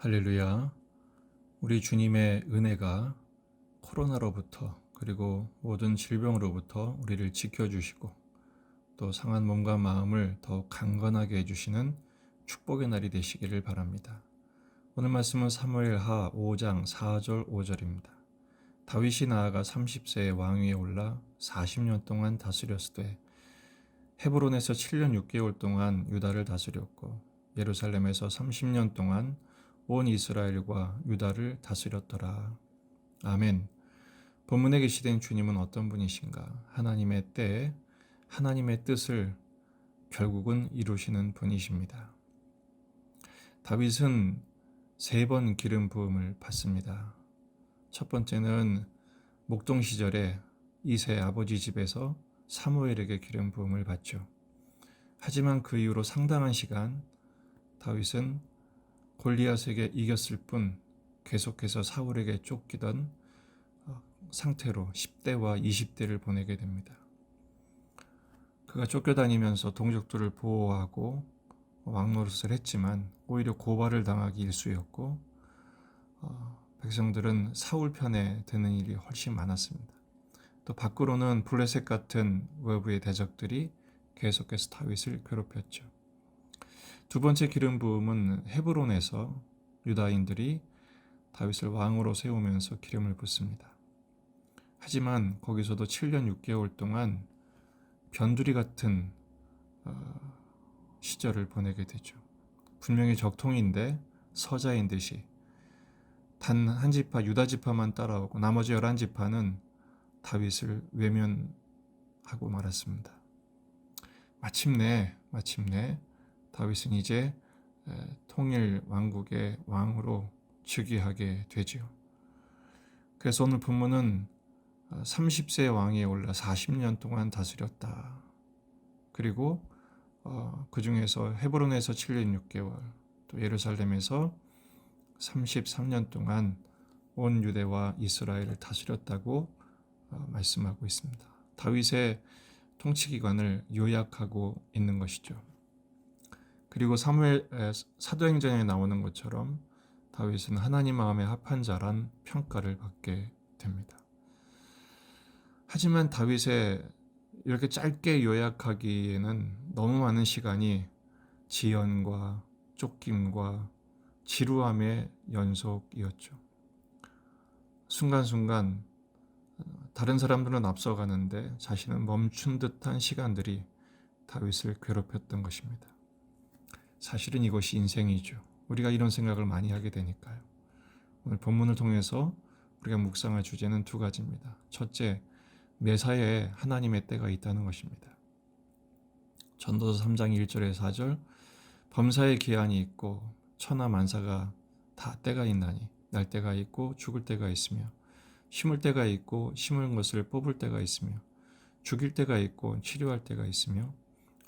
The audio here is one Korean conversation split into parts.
할렐루야. 우리 주님의 은혜가 코로나로부터 그리고 모든 질병으로부터 우리를 지켜주시고 또 상한 몸과 마음을 더욱 강건하게 해주시는 축복의 날이 되시기를 바랍니다. 오늘 말씀은 사무엘하 5장 4절 5절입니다. 다윗이 나아가 30세의 왕위에 올라 40년 동안 다스렸으되 헤브론에서 7년 6개월 동안 유다를 다스렸고 예루살렘에서 30년 동안 온 이스라엘과 유다를 다스렸더라. 아멘. 본문에 계시된 주님은 어떤 분이신가? 하나님의 때에 하나님의 뜻을 결국은 이루시는 분이십니다. 다윗은 3번 기름 부음을 받습니다. 첫 번째는 목동 시절에 이세 아버지 집에서 사무엘에게 기름 부음을 받죠. 하지만 그 이후로 상당한 시간 다윗은 골리앗에게 이겼을 뿐 계속해서 사울에게 쫓기던 상태로 10대와 20대를 보내게 됩니다. 그가 쫓겨다니면서 동족들을 보호하고 왕노릇을 했지만 오히려 고발을 당하기 일쑤였고 백성들은 사울 편에 드는 일이 훨씬 많았습니다. 또 밖으로는 블레셋 같은 외부의 대적들이 계속해서 다윗을 괴롭혔죠. 두 번째 기름 부음은 헤브론에서 유다인들이 다윗을 왕으로 세우면서 기름을 붓습니다. 하지만 거기서도 7년 6개월 동안 변두리 같은 시절을 보내게 되죠. 분명히 적통인데 서자인 듯이 단 한 지파 유다 지파만 따라오고 나머지 11지파는 다윗을 외면하고 말았습니다. 마침내 다윗은 이제 통일 왕국의 왕으로 즉위하게 되죠. 그래서 오늘 본문은 30세 왕위에 올라 40년 동안 다스렸다. 그리고 그 중에서 헤브론에서 7년 6개월, 또 예루살렘에서 33년 동안 온 유대와 이스라엘을 다스렸다고 말씀하고 있습니다. 다윗의 통치 기간을 요약하고 있는 것이죠. 그리고 사도행전에 나오는 것처럼 다윗은 하나님 마음에 합한 자란 평가를 받게 됩니다. 하지만 다윗의 이렇게 짧게 요약하기에는 너무 많은 시간이 지연과 쫓김과 지루함의 연속이었죠. 순간순간 다른 사람들은 앞서가는데 자신은 멈춘 듯한 시간들이 다윗을 괴롭혔던 것입니다. 사실은 이것이 인생이죠. 우리가 이런 생각을 많이 하게 되니까요. 오늘 본문을 통해서 우리가 묵상할 주제는 2가지입니다. 첫째, 매사에 하나님의 때가 있다는 것입니다. 전도서 3장 1절에 4절 범사에 기한이 있고 천하 만사가 다 때가 있나니 날 때가 있고 죽을 때가 있으며 심을 때가 있고 심은 것을 뽑을 때가 있으며 죽일 때가 있고 치료할 때가 있으며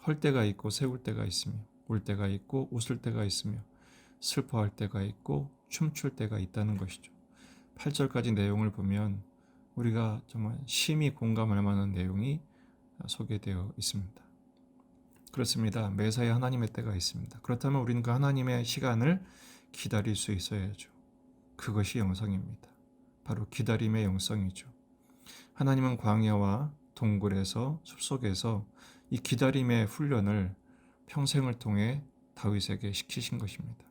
헐 때가 있고 세울 때가 있으며 울 때가 있고 웃을 때가 있으며 슬퍼할 때가 있고 춤출 때가 있다는 것이죠. 8절까지 내용을 보면 우리가 정말 심히 공감할 만한 내용이 소개되어 있습니다. 그렇습니다. 매사에 하나님의 때가 있습니다. 그렇다면 우리는 그 하나님의 시간을 기다릴 수 있어야죠. 그것이 영성입니다. 바로 기다림의 영성이죠. 하나님은 광야와 동굴에서 숲속에서 이 기다림의 훈련을 평생을 통해 다윗에게 시키신 것입니다.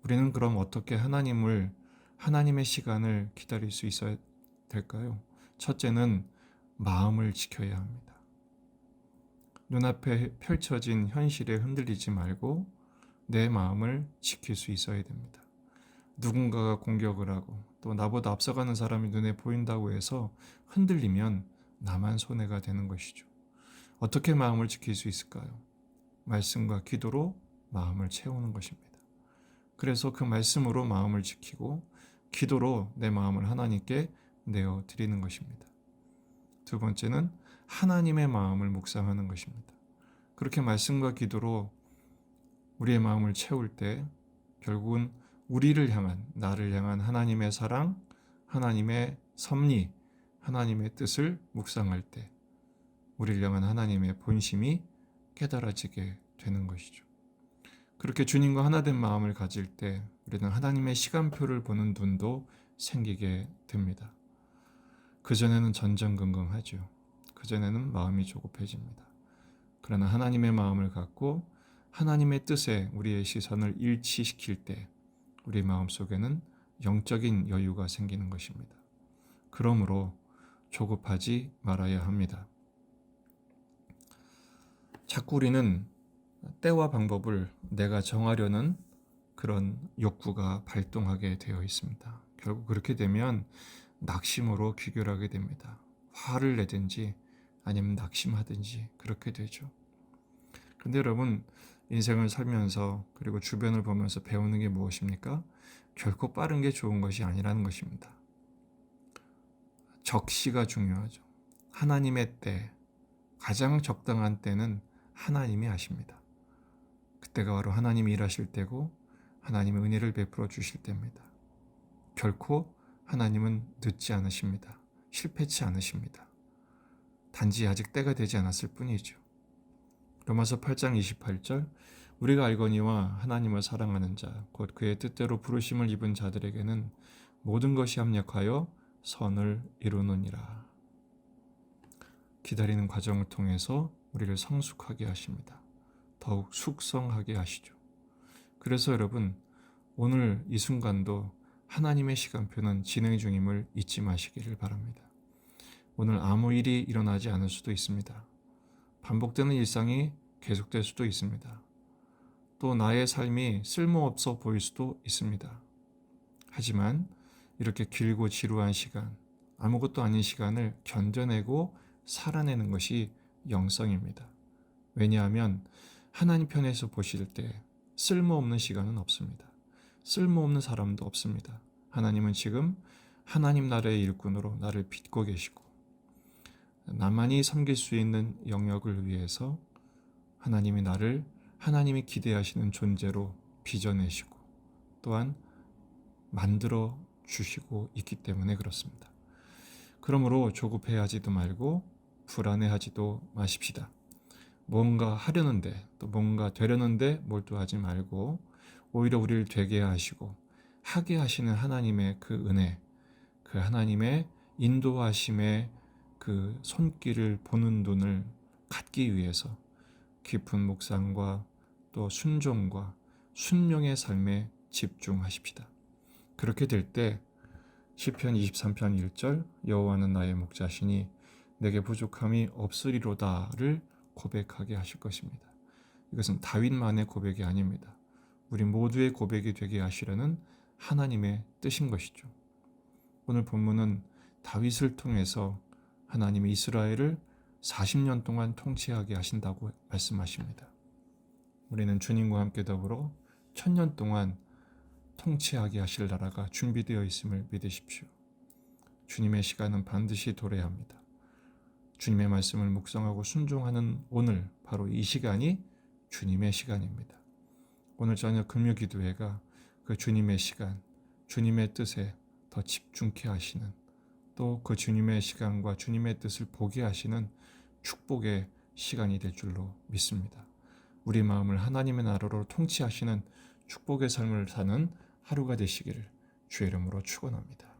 우리는 그럼 어떻게 하나님의 시간을 기다릴 수 있어야 될까요? 첫째는 마음을 지켜야 합니다. 눈앞에 펼쳐진 현실에 흔들리지 말고 내 마음을 지킬 수 있어야 됩니다. 누군가가 공격을 하고 또 나보다 앞서가는 사람이 눈에 보인다고 해서 흔들리면 나만 손해가 되는 것이죠. 어떻게 마음을 지킬 수 있을까요? 말씀과 기도로 마음을 채우는 것입니다. 그래서 그 말씀으로 마음을 지키고 기도로 내 마음을 하나님께 내어드리는 것입니다. 2번째는 하나님의 마음을 묵상하는 것입니다. 그렇게 말씀과 기도로 우리의 마음을 채울 때 결국은 나를 향한 하나님의 사랑, 하나님의 섭리, 하나님의 뜻을 묵상할 때 우리를 향한 하나님의 본심이 깨달아지게 되는 것이죠. 그렇게 주님과 하나된 마음을 가질 때 우리는 하나님의 시간표를 보는 눈도 생기게 됩니다. 그전에는 전전긍긍하죠. 그전에는 마음이 조급해집니다. 그러나 하나님의 마음을 갖고 하나님의 뜻에 우리의 시선을 일치시킬 때 우리 마음속에는 영적인 여유가 생기는 것입니다. 그러므로 조급하지 말아야 합니다. 자꾸 우리는 때와 방법을 내가 정하려는 그런 욕구가 발동하게 되어 있습니다. 결국 그렇게 되면 낙심으로 귀결하게 됩니다. 화를 내든지 아니면 낙심하든지 그렇게 되죠. 그런데 여러분, 인생을 살면서 그리고 주변을 보면서 배우는 게 무엇입니까? 결코 빠른 게 좋은 것이 아니라는 것입니다. 적시가 중요하죠. 하나님의 때, 가장 적당한 때는 하나님이 아십니다. 그때가 바로 하나님이 일하실 때고 하나님의 은혜를 베풀어 주실 때입니다. 결코 하나님은 늦지 않으십니다. 실패치 않으십니다. 단지 아직 때가 되지 않았을 뿐이죠. 로마서 8장 28절 우리가 알거니와 하나님을 사랑하는 자 곧 그의 뜻대로 부르심을 입은 자들에게는 모든 것이 합력하여 선을 이루느니라. 기다리는 과정을 통해서 우리를 성숙하게 하십니다. 더욱 숙성하게 하시죠. 그래서 여러분, 오늘 이 순간도 하나님의 시간표는 진행 중임을 잊지 마시기를 바랍니다. 오늘 아무 일이 일어나지 않을 수도 있습니다. 반복되는 일상이 계속될 수도 있습니다. 또 나의 삶이 쓸모없어 보일 수도 있습니다. 하지만 이렇게 길고 지루한 시간, 아무것도 아닌 시간을 견뎌내고 살아내는 것이 영성입니다. 왜냐하면 하나님 편에서 보실 때 쓸모없는 시간은 없습니다. 쓸모없는 사람도 없습니다. 하나님은 지금 하나님 나라의 일꾼으로 나를 빚고 계시고 나만이 섬길 수 있는 영역을 위해서 하나님이 나를 하나님이 기대하시는 존재로 빚어내시고 또한 만들어 주시고 있기 때문에 그렇습니다. 그러므로 조급해하지도 말고 불안해하지도 마십시다. 뭔가 하려는데 또 뭔가 되려는데 몰두하지 말고 오히려 우리를 되게 하시고 하게 하시는 하나님의 그 은혜, 그 하나님의 인도하심의 그 손길을 보는 눈을 갖기 위해서 깊은 묵상과 또 순종과 순명의 삶에 집중하십시다. 그렇게 될 때 시편 23편 1절 여호와는 나의 목자시니 내게 부족함이 없으리로다를 고백하게 하실 것입니다. 이것은 다윗만의 고백이 아닙니다. 우리 모두의 고백이 되게 하시려는 하나님의 뜻인 것이죠. 오늘 본문은 다윗을 통해서 하나님이 이스라엘을 40년 동안 통치하게 하신다고 말씀하십니다. 우리는 주님과 함께 더불어 1000년 동안 통치하게 하실 나라가 준비되어 있음을 믿으십시오. 주님의 시간은 반드시 도래합니다. 주님의 말씀을 묵상하고 순종하는 오늘, 바로 이 시간이 주님의 시간입니다. 오늘 저녁 금요기도회가 그 주님의 시간, 주님의 뜻에 더 집중케 하시는, 또 그 주님의 시간과 주님의 뜻을 보게 하시는 축복의 시간이 될 줄로 믿습니다. 우리 마음을 하나님의 나라로 통치하시는 축복의 삶을 사는 하루가 되시기를 주의 이름으로 축원합니다.